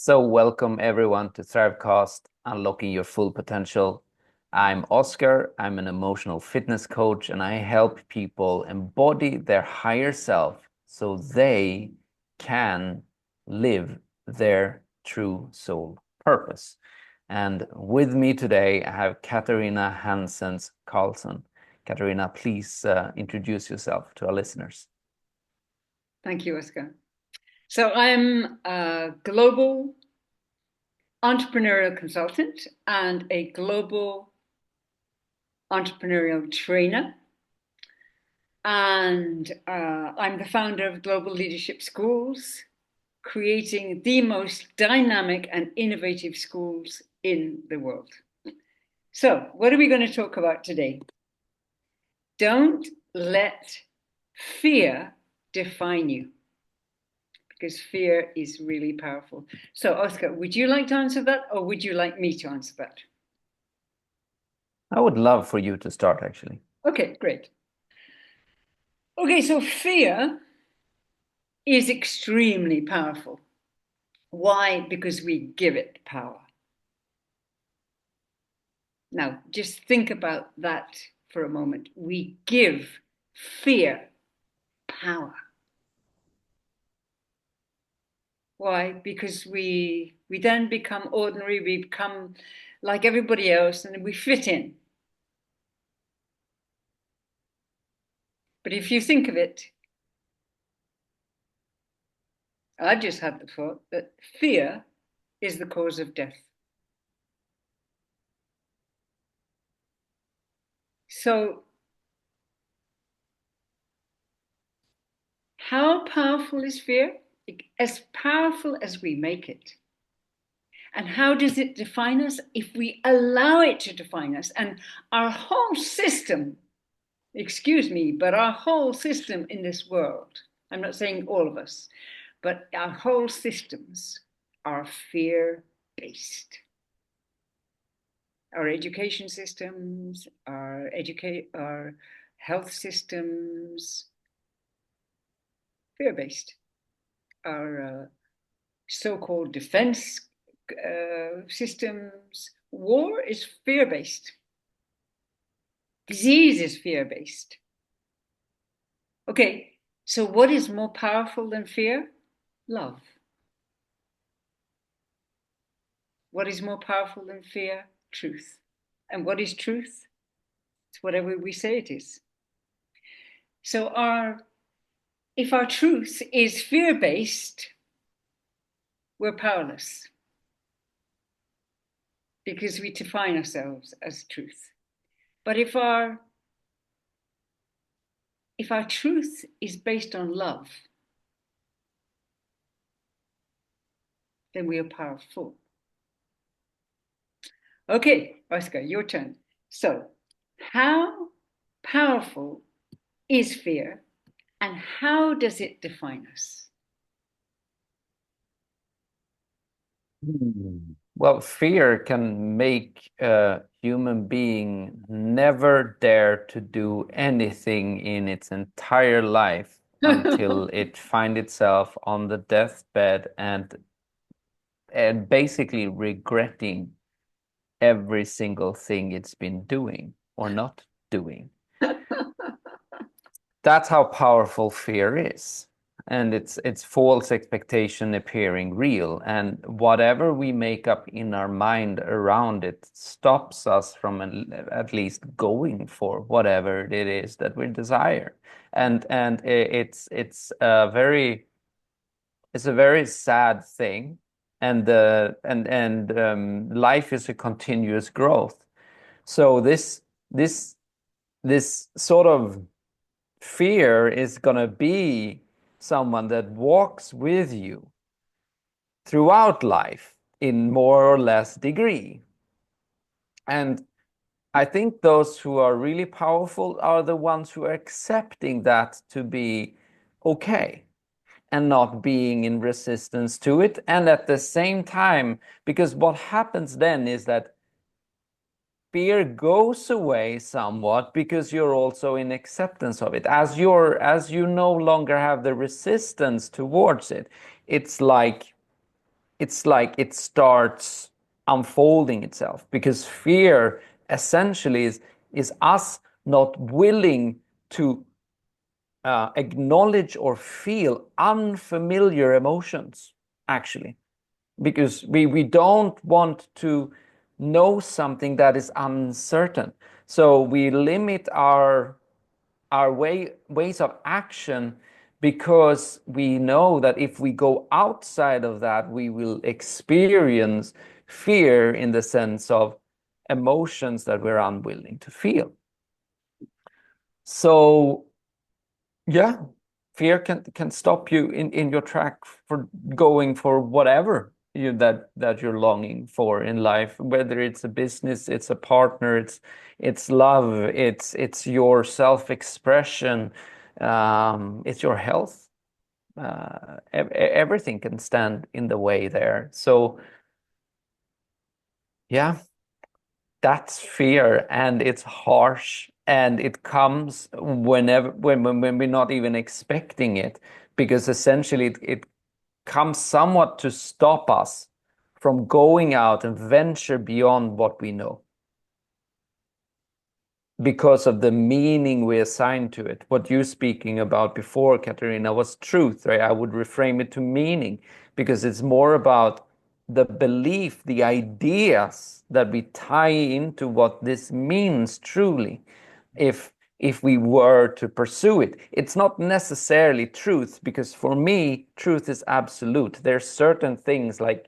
So welcome everyone to Thrivecast, Unlocking Your Full Potential. I'm Oscar. I'm an emotional fitness coach, and I help people embody their higher self so they can live their true soul purpose. And with me today, I have Katarina Hanssens Carlsson. Katarina, please introduce yourself to our listeners. Thank you, Oscar. So I'm a global entrepreneurial consultant and a global entrepreneurial trainer. And I'm the founder of Global Leadership Schools, creating the most dynamic and innovative schools in the world. So, what are we going to talk about today? Don't let fear define you, because fear is really powerful. So, Oscar, would you like to answer that, or would you like me to answer that? I would love for you to start, actually. Okay, great. Okay, so fear is extremely powerful. Why? Because we give it power. Now, just think about that for a moment. We give fear power. Why? Because we then become ordinary, we become like everybody else, and we fit in. But if you think of it, I just had the thought that fear is the cause of death. So, how powerful is fear? As powerful as we make it. And how does it define us? If we allow it to define us, and our whole system, excuse me, but our whole system in this world, I'm not saying all of us, but our whole systems are fear based. Our education systems, our health systems, fear based. Our so-called defense systems. War is fear-based. Disease is fear-based. Okay, so what is more powerful than fear? Love. What is more powerful than fear? Truth. And what is truth? It's whatever we say it is. So if our truth is fear-based, we're powerless because we define ourselves as truth. But if our truth is based on love, then we are powerful. Okay, Oscar, your turn. So, how powerful is fear and how does it define us? Well, fear can make a human being never dare to do anything in its entire life until it finds itself on the deathbed and basically regretting every single thing it's been doing or not doing. That's how powerful fear is. And it's false expectation appearing real. And whatever we make up in our mind around it stops us from at least going for whatever it is that we desire. And it's a very sad thing. And life is a continuous growth. So this this sort of fear is going to be someone that walks with you throughout life in more or less degree. And I think those who are really powerful are the ones who are accepting that to be okay and not being in resistance to it. And at the same time, because what happens then is that fear goes away somewhat because you're also in acceptance of it. As you no longer have the resistance towards it, it's like it's like it starts unfolding itself, because fear essentially is us not willing to acknowledge or feel unfamiliar emotions, actually, because we don't want to know something that is uncertain. So we limit our ways of action, because we know that if we go outside of that, we will experience fear, in the sense of emotions that we're unwilling to feel. So yeah, fear can stop you in your track for going for whatever that you're longing for in life, whether it's a business, it's a partner, it's love, it's your self-expression, it's your health. Everything can stand in the way there. So yeah, that's fear, and it's harsh, and it comes when we're not even expecting it, because essentially it comes somewhat to stop us from going out and venture beyond what we know, because of the meaning we assign to it. What you're speaking about before, Katarina, was truth, right? I would reframe it to meaning, because it's more about the belief, the ideas that we tie into what this means truly. If we were to pursue it, it's not necessarily truth, because for me, truth is absolute. There's certain things like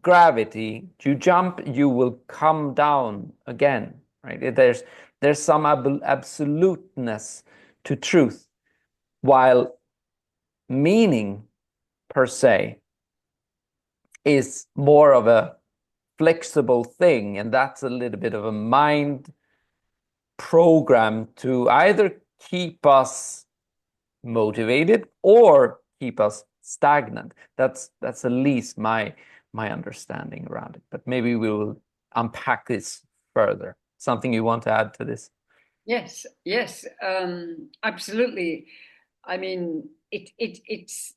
gravity. You jump, you will come down again, right? There's some absoluteness to truth, while meaning per se is more of a flexible thing, and that's a little bit of a mind program to either keep us motivated or keep us stagnant. That's at least my understanding around it. But maybe we will unpack this further. Something you want to add to this? Yes, yes, absolutely. I mean, it's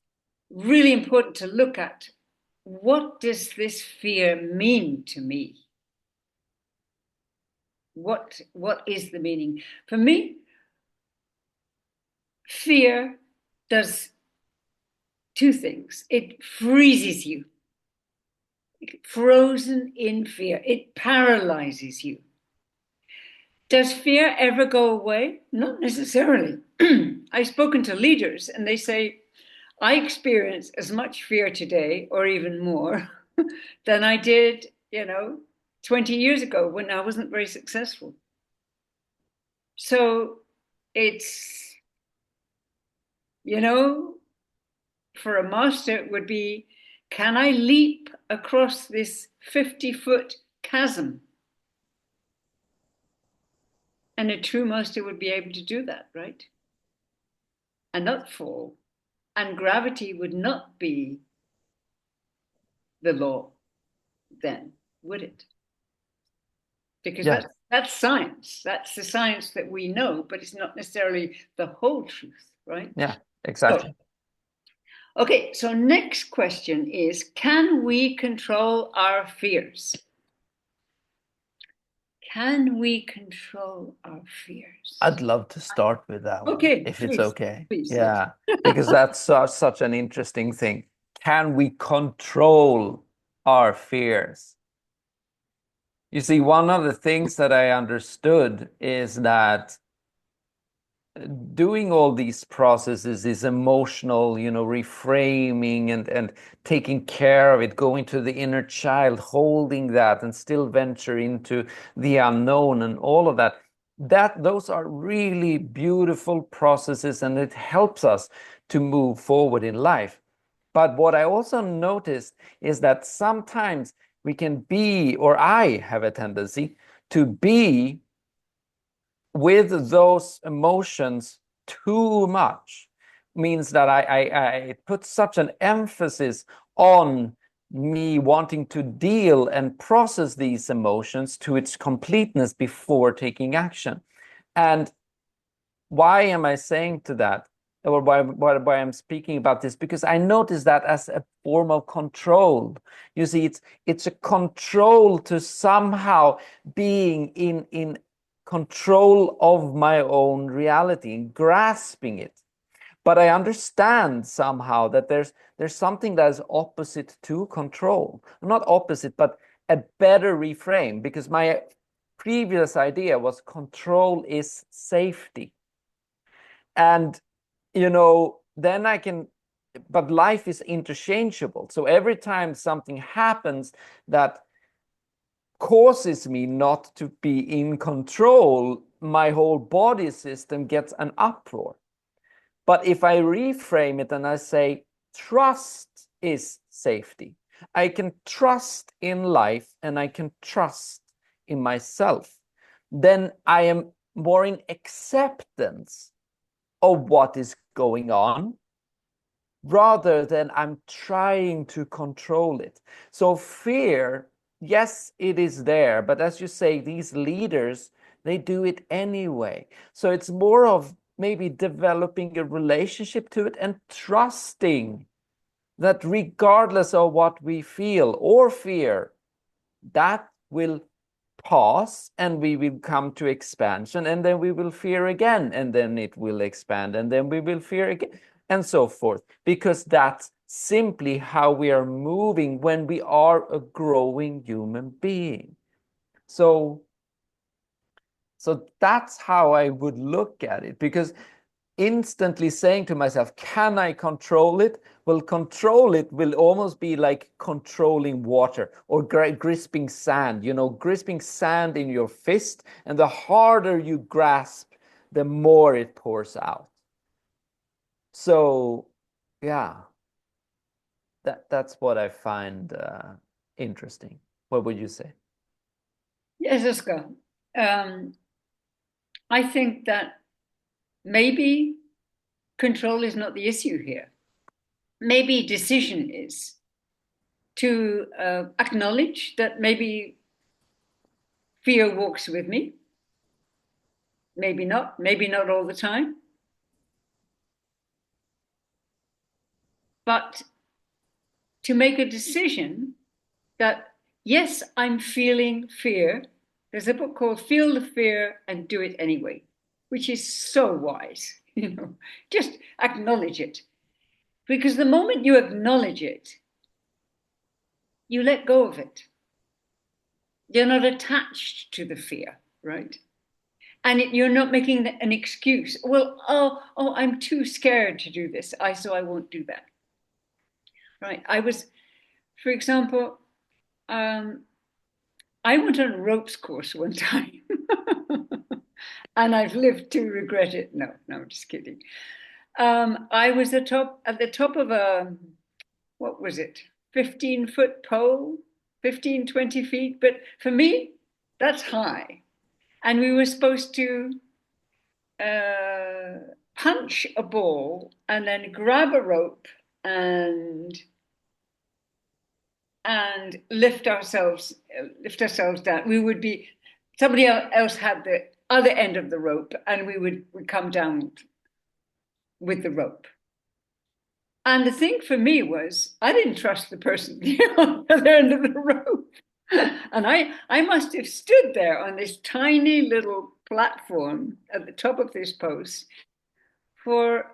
really important to look at, what does this fear mean to me? What is the meaning? For me, fear does two things. It freezes you, frozen in fear. It paralyzes you. Does fear ever go away? Not necessarily. I've spoken to leaders and they say, I experience as much fear today, or even more, than I did, 20 years ago when I wasn't very successful. So it's, for a master, it would be, can I leap across this 50-foot chasm? And a true master would be able to do that, right? And not fall. And gravity would not be the law then, would it? Because Yeah, that's science. That's the science that we know, but it's not necessarily the whole truth, right? yeah, exactly. Okay, so next question is, can we control our fears? Can we control our fears? I'd love to start with that one, Okay, if it's please, okay. please, yes. Yeah, because that's such an interesting thing. Can we control our fears? You see, one of the things that I understood is that doing all these processes, this emotional, reframing and taking care of it, going to the inner child, holding that, and still venture into the unknown and all of that, those are really beautiful processes, and it helps us to move forward in life. But what I also noticed is that sometimes we can be, or I have a tendency to be with those emotions too much. Means that I put such an emphasis on me wanting to deal and process these emotions to its completeness before taking action. And why am I saying to that? Or why I'm speaking about this? Because I noticed that as a form of control. You see, it's a control to somehow being in control of my own reality and grasping it. But I understand somehow that there's something that is opposite to control. Not opposite, but a better reframe, because my previous idea was control is safety. And, then I can, but life is interchangeable. So every time something happens that causes me not to be in control, my whole body system gets an uproar. But if I reframe it and I say, trust is safety, I can trust in life and I can trust in myself, then I am more in acceptance of what is going on, rather than I'm trying to control it. So fear, yes, it is there, but as you say, these leaders, they do it anyway. So it's more of maybe developing a relationship to it and trusting that regardless of what we feel or fear, that will pass and we will come to expansion, and then we will fear again, and then it will expand, and then we will fear again, and so forth, because that's simply how we are moving when we are a growing human being. So that's how I would look at it, because instantly saying to myself, can I control it? Well, control it will almost be like controlling water or grasping sand, grasping sand in your fist, and the harder you grasp, the more it pours out. So, yeah, that's what I find interesting. What would you say? Yes, Oscar. I think that maybe control is not the issue here. Maybe decision is to acknowledge that maybe fear walks with me. Maybe not all the time. But to make a decision that, yes, I'm feeling fear. There's a book called Feel the Fear and Do It Anyway, which is so wise. Just acknowledge it. Because the moment you acknowledge it, you let go of it. You're not attached to the fear, right? And you're not making an excuse. Well, I'm too scared to do this, so I won't do that. Right? For example, I went on a ropes course one time, and I've lived to regret it. No, I'm just kidding. I was at the top of what was it, 15-foot pole, 15, 20 feet. But for me, that's high. And we were supposed to punch a ball and then grab a rope and lift ourselves down. Somebody else had the other end of the rope, and we would come down with the rope. And the thing for me was, I didn't trust the person on the other end of the rope. And I must have stood there on this tiny little platform at the top of this post for,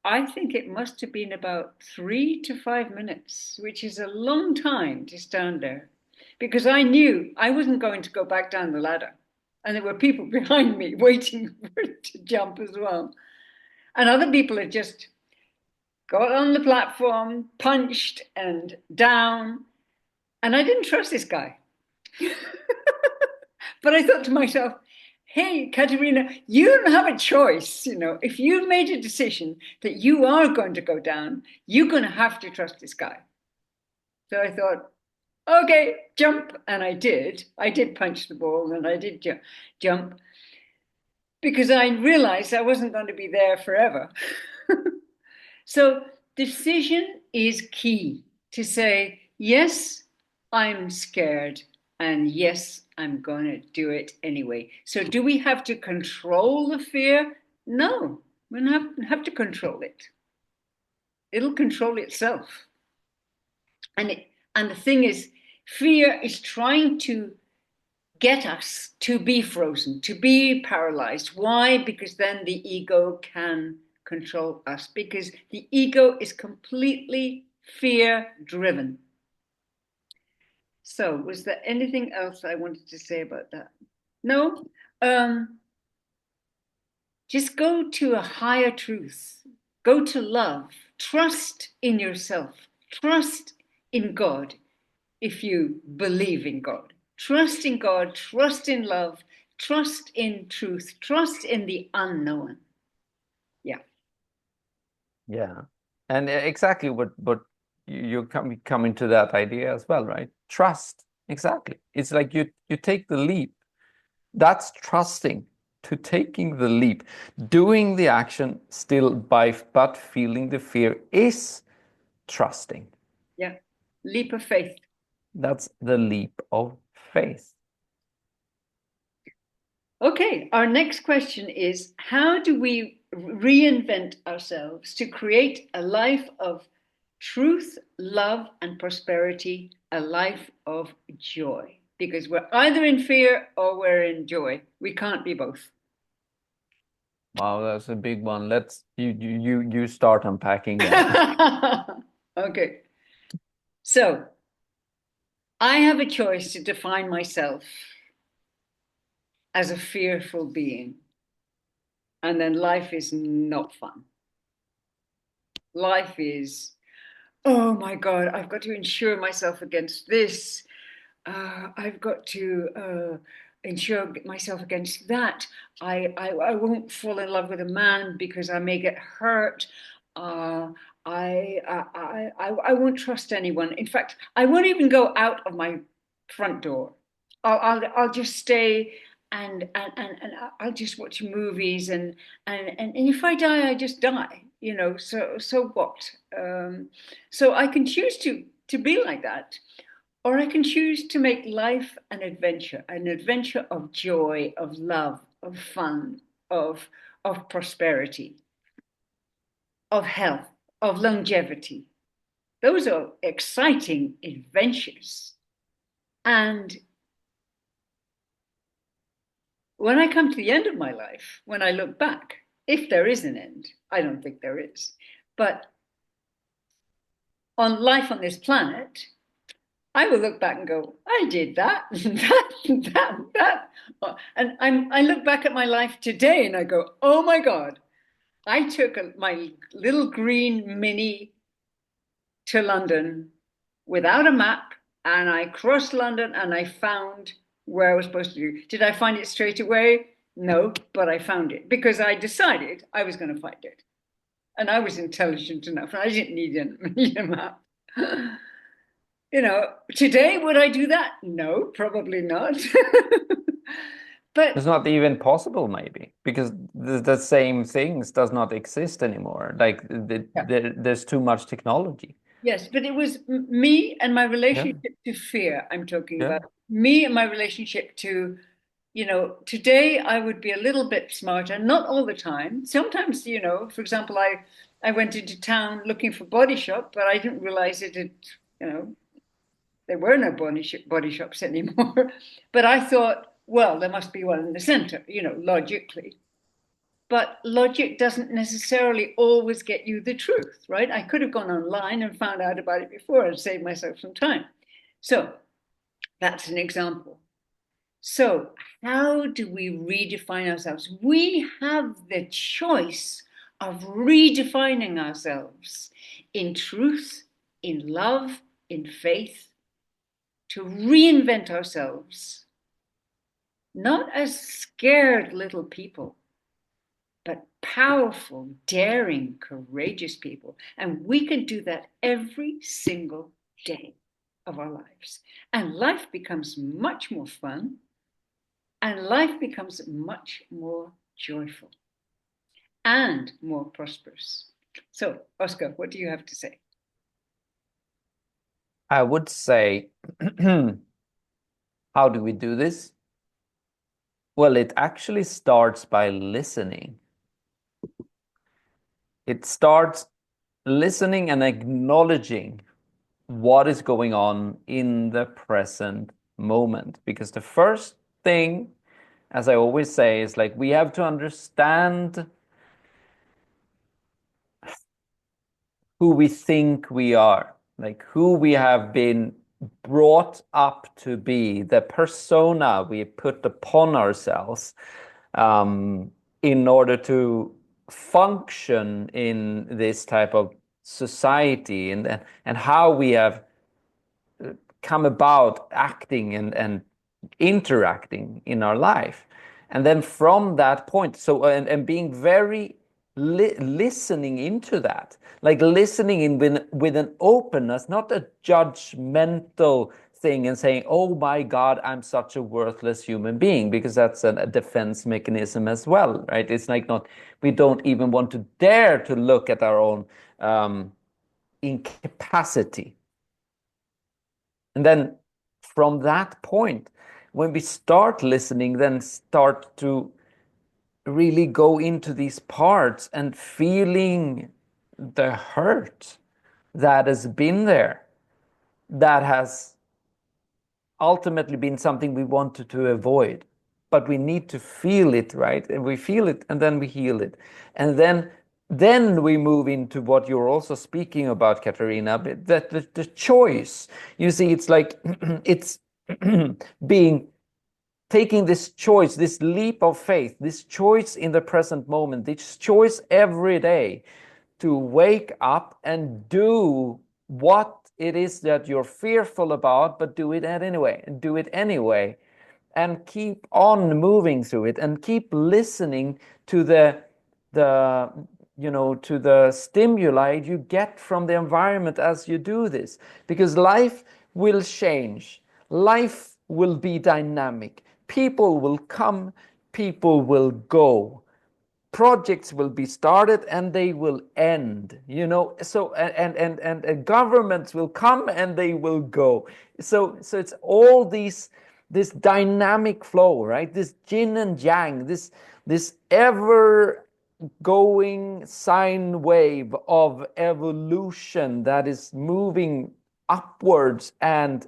I think it must have been about 3 to 5 minutes, which is a long time to stand there, because I knew I wasn't going to go back down the ladder. And there were people behind me waiting to jump as well. And other people had just got on the platform, punched and down. And I didn't trust this guy. But I thought to myself, hey, Katarina, you don't have a choice. If you've made a decision that you are going to go down, you're going to have to trust this guy. So I thought, okay, jump. And I did. I did punch the ball and I did jump, because I realized I wasn't going to be there forever. So decision is key, to say, yes, I'm scared, and yes, I'm going to do it anyway. So do we have to control the fear? No, we don't have to control it. It'll control itself. And the thing is, fear is trying to get us to be frozen, to be paralyzed. Why? Because then the ego can control us, because the ego is completely fear driven. So, was there anything else I wanted to say about that? No? Just go to a higher truth, go to love, trust in yourself, trust in God if you believe in God. Trust in God, trust in love, trust in truth, trust in the unknown. Yeah. Yeah. And exactly what you're coming to that idea as well, right? Trust. Exactly. It's like you take the leap. That's trusting, to taking the leap. Doing the action still but feeling the fear is trusting. Yeah. Leap of faith. That's the leap of faith. Okay, our next question is, how do we reinvent ourselves to create a life of truth, love, and prosperity, a life of joy? Because we're either in fear or we're in joy. We can't be both. Wow, that's a big one. Let's you start unpacking that. Okay, so I have a choice to define myself as a fearful being, and then life is not fun. Life is, oh my God, I've got to insure myself against this. I've got to insure myself against that. I won't fall in love with a man because I may get hurt. Uh, I won't trust anyone. In fact, I won't even go out of my front door. I'll just stay and I'll just watch movies and if I die, I just die. So what? So I can choose to be like that, or I can choose to make life an adventure of joy, of love, of fun, of prosperity, of health, of longevity. Those are exciting adventures. And when I come to the end of my life, when I look back, if there is an end, I don't think there is, but on life on this planet, I will look back and go, I did that, that. And I look back at my life today and I go, oh my God, I took my little green mini to London without a map, and I crossed London and I found where I was supposed to do. Did I find it straight away? No, but I found it because I decided I was going to find it. And I was intelligent enough. I didn't need a map. Today, would I do that? No, probably not. It's But not even possible, maybe, because the same things does not exist anymore. Like yeah, there's too much technology. yes, but it was me and my Yeah, relationship to fear I'm talking yeah. about. Me and my relationship to, today I would be a little bit smarter, not all the time. Sometimes, for example, I went into town looking for Body Shop, but I didn't realize you know, there were no body shops anymore. But I thought, well, there must be one in the center, logically. But logic doesn't necessarily always get you the truth, right? I could have gone online and found out about it before and saved myself some time. So that's an example. So, how do we redefine ourselves? We have the choice of redefining ourselves in truth, in love, in faith, to reinvent ourselves, not as scared little people, but powerful, daring, courageous people. And we can do that every single day of our lives. And life becomes much more fun, and life becomes much more joyful and more prosperous. So, Oscar, what do you have to say? I would say, how do we do this? Well, it actually starts by listening. It starts listening and acknowledging what is going on in the present moment. Because the first thing, as I always say, is like we have to understand who we think we are, like who we have been brought up to be, the persona we put upon ourselves, in order to function in this type of society, and how we have come about acting and interacting in our life. And then from that point, so and being very listening into that, like listening in with an openness, not a judgmental thing and saying, oh my God, I'm such a worthless human being, because that's a defense mechanism as well, right? It's like not, we don't even want to dare to look at our own incapacity. And then from that point, when we start listening, then start to really go into these parts and feeling the hurt that has been there, that has ultimately been something we wanted to avoid. But we need to feel it, right? And we feel it, and then we heal it. And then we move into what you're also speaking about, Katarina, that the choice. You see, it's like it's being taking this choice, this leap of faith, this choice in the present moment, this choice every day to wake up and do what it is that you're fearful about, but do it anyway, and do it anyway, and keep on moving through it, and keep listening to the to the stimuli you get from the environment as you do this, because life will change, life will be dynamic, people will come, people will go, projects will be started and they will end, so and governments will come and they will go, so it's all this dynamic flow, right? This yin and yang, this ever going sine wave of evolution that is moving upwards and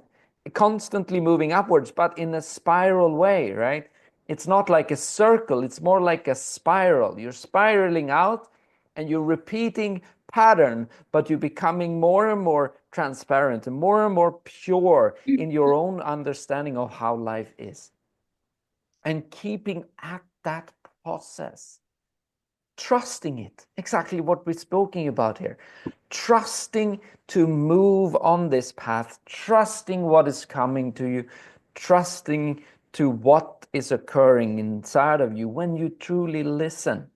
constantly moving upwards, but in a spiral way, right? It's not like a circle, it's more like a spiral. You're spiraling out and you're repeating pattern, but you're becoming more and more transparent and more pure in your own understanding of how life is. And keeping at that process, trusting it, exactly what we're speaking about here, trusting to move on this path, trusting what is coming to you, trusting to what is occurring inside of you when you truly listen,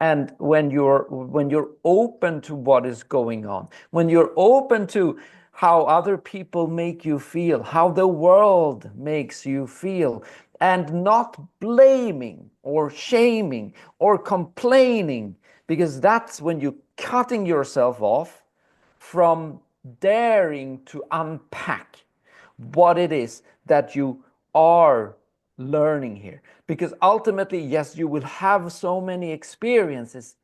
and when you're open to what is going on, when you're open to how other people make you feel, how the world makes you feel, and not blaming or shaming or complaining, because that's when you're cutting yourself off from daring to unpack what it is that you are learning here. Because ultimately, yes, you will have so many experiences,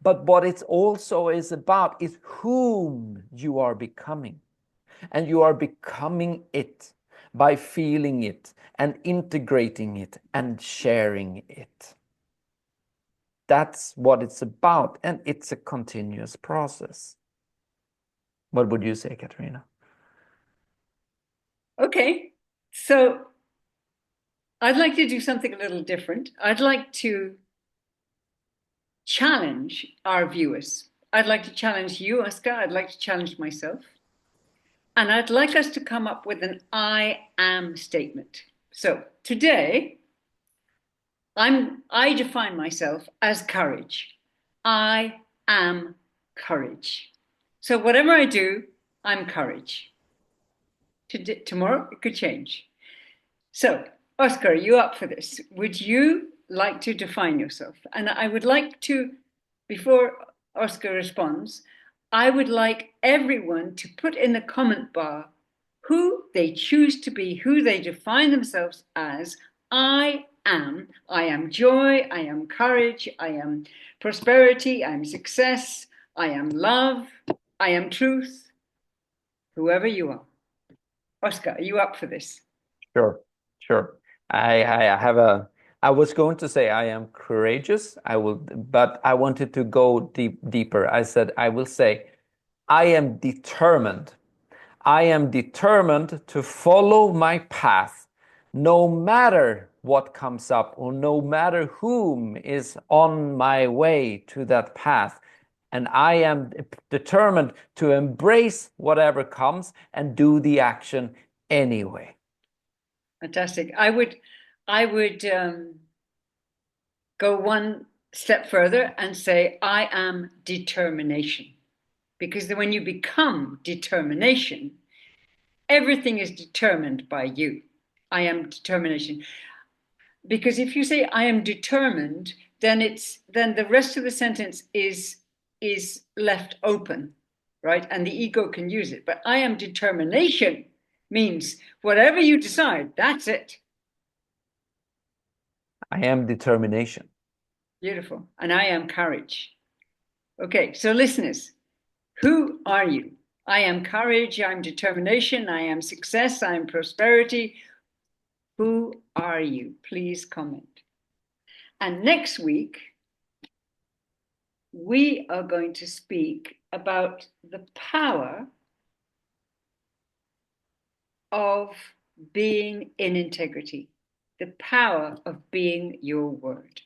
but what it also is about is whom you are becoming. And you are becoming it by feeling it and integrating it and sharing it. That's what it's about, and it's a continuous process. What would you say, Katarina? Okay, so I'd like to do something a little different. I'd like to challenge our viewers. I'd like to challenge you, Oscar. I'd like to challenge myself. And I'd like us to come up with an I am statement. So today, I define myself as courage. I am courage. So whatever I do, I'm courage. Tomorrow, it could change. So, Oscar, are you up for this? Would you like to define yourself? And I would like to, before Oscar responds, I would like everyone to put in the comment bar who they choose to be, who they define themselves as. I am joy, I am courage, I am prosperity, I am success, I am love, I am truth. whoever you are. Oscar, are you up for this? Sure, sure. I was going to say I am courageous. But I wanted to go deeper. I said, I will say, I am determined. I am determined to follow my path, no matter what comes up or no matter whom is on my way to that path. And I am determined to embrace whatever comes and do the action anyway. Fantastic. I would go one step further and say, I am determination. Because when you become determination, everything is determined by you. I am determination. Because if you say I am determined, then the rest of the sentence is left open, right? And the ego can use it. But I am determination means whatever you decide, that's it. I am determination. Beautiful. And I am courage. Okay, so listeners, who are you? I am courage, I'm determination, I am success, I am prosperity. Who are you? Please comment. And next week, we are going to speak about the power of being in integrity, the power of being your word.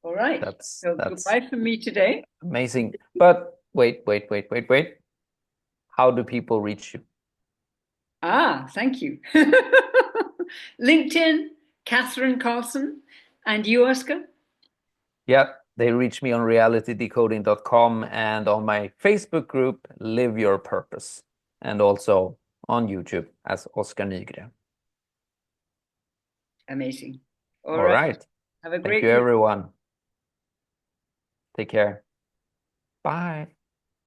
All right. So goodbye from me today. Amazing. But wait. How do people reach you? Thank you. LinkedIn, Catherine Carlsson, and you, Oscar? Yeah, they reach me on realitydecoding.com and on my Facebook group, Live Your Purpose, and also on YouTube as Oscar Nygren. Amazing. All right. Have a great Thank you, everyone. Take care. Bye.